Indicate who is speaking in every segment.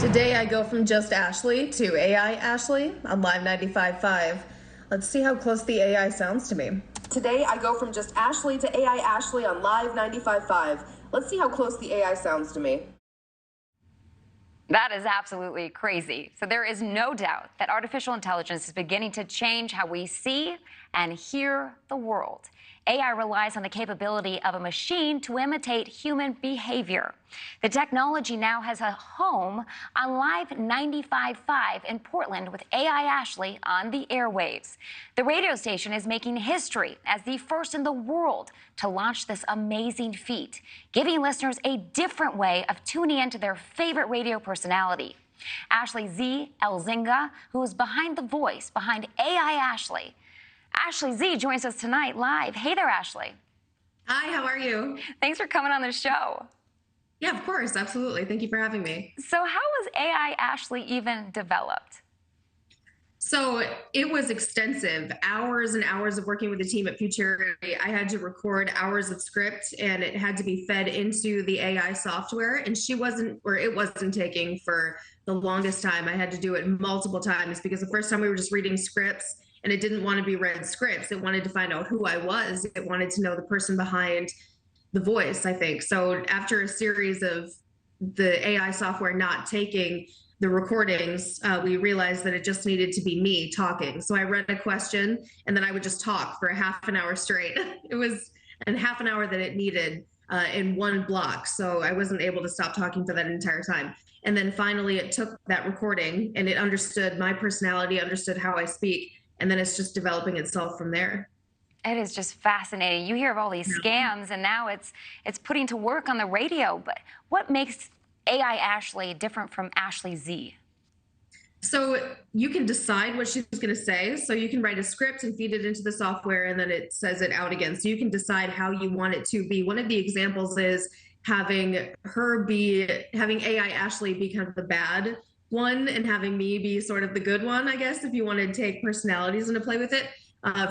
Speaker 1: Today I go from just Ashley to AI Ashley on Live 95.5. Let's see how close the AI sounds to me. Today I go from just Ashley to AI Ashley on Live 95.5. Let's see how close the AI sounds to me.
Speaker 2: That is absolutely crazy. So there is no doubt that artificial intelligence is beginning to change how we see and hear the world. AI relies on the capability of a machine to imitate human behavior. The technology now has a home on Live 95.5 in Portland with AI Ashley on the airwaves. The radio station is making history as the first in the world to launch this amazing feat, giving listeners a different way of tuning into their favorite radio personality. Ashley Z Elzinga, who is behind the voice behind AI Ashley. Ashley Z joins us tonight live. Hey there, Ashley.
Speaker 3: Hi, how are you?
Speaker 2: Thanks for coming on the show.
Speaker 3: Yeah, of course. Absolutely. Thank you for having me.
Speaker 2: So how was AI Ashley even developed?
Speaker 3: So it was extensive, hours and hours of working with the team at Futurity. I had to record hours of script and it had to be fed into the AI software, and it wasn't taking for the longest time. I had to do it multiple times because the first time we were just reading scripts and it didn't want to be read scripts. It wanted to find out who I was. It wanted to know the person behind the voice, I think. So after a series of the AI software not taking the recordings, we realized that it just needed to be me talking. So I read a question and then I would just talk for a half an hour straight. It was a half an hour that it needed in one block. So I wasn't able to stop talking for that entire time. And then finally it took that recording and it understood my personality, understood how I speak, and then it's just developing itself from there.
Speaker 2: It is just fascinating. You hear of all these scams, and now it's putting to work on the radio. But what makes AI Ashley different from Ashley Z?
Speaker 3: So you can decide what she's going to say. So you can write a script and feed it into the software, and then it says it out again. So you can decide how you want it to be. One of the examples is having AI Ashley be kind of the bad one and having me be sort of the good one, I guess, if you want to take personalities into play with it.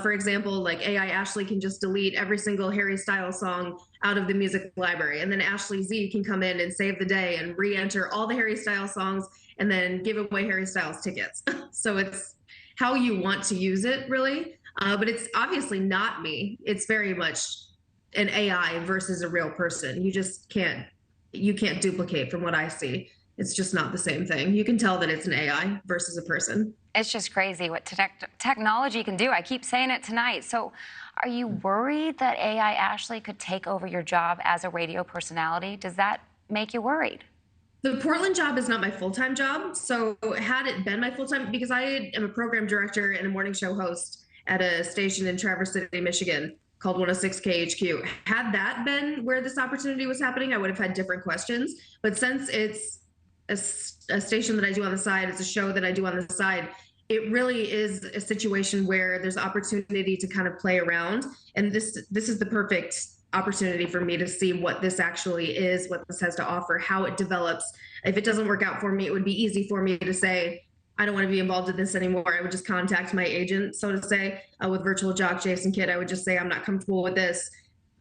Speaker 3: For example, like AI Ashley can just delete every single Harry Styles song out of the music library. And then Ashley Z can come in and save the day and re-enter all the Harry Styles songs and then give away Harry Styles tickets. So it's how you want to use it, really. But it's obviously not me. It's very much an AI versus a real person. You can't duplicate from what I see. It's just not the same thing. You can tell that it's an AI versus a person.
Speaker 2: It's just crazy what technology can do. I keep saying it tonight. So are you worried that AI Ashley could take over your job as a radio personality? Does that make you worried?
Speaker 3: The Portland job is not my full-time job. So had it been my full-time, because I am a program director and a morning show host at a station in Traverse City, Michigan called 106 KHQ. Had that been where this opportunity was happening, I would have had different questions. But since it's a station that I do on the side, it's a show that I do on the side, it really is a situation where there's opportunity to kind of play around. And this is the perfect opportunity for me to see what this actually is, what this has to offer, how it develops. If it doesn't work out for me, it would be easy for me to say, I don't want to be involved in this anymore. I would just contact my agent, so to say, with Virtual Jock Jason Kidd. I would just say, I'm not comfortable with this.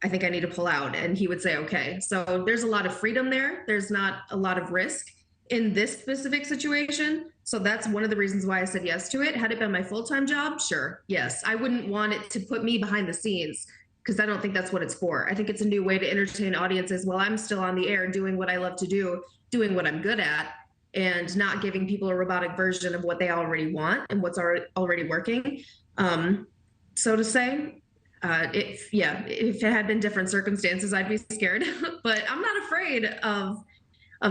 Speaker 3: I think I need to pull out. And he would say, okay. So there's a lot of freedom there. There's not a lot of risk in this specific situation. So that's one of the reasons why I said yes to it. Had it been my full-time job, sure, yes. I wouldn't want it to put me behind the scenes because I don't think that's what it's for. I think it's a new way to entertain audiences while I'm still on the air doing what I love to do, doing what I'm good at, and not giving people a robotic version of what they already want and what's already working. So to say, if it had been different circumstances, I'd be scared, but I'm not afraid of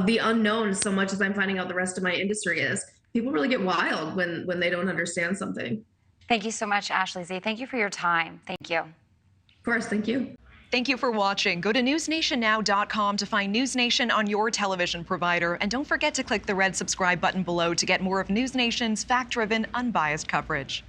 Speaker 3: the unknown so much as I'm finding out the rest of my industry is. People really get wild when they don't understand something.
Speaker 2: Thank you so much, Ashley Z. Thank you for your time. Thank you.
Speaker 3: Of course, thank you.
Speaker 4: Thank you for watching. Go to newsnationnow.com to find News Nation on your television provider. And don't forget to click the red subscribe button below to get more of News Nation's fact-driven, unbiased coverage.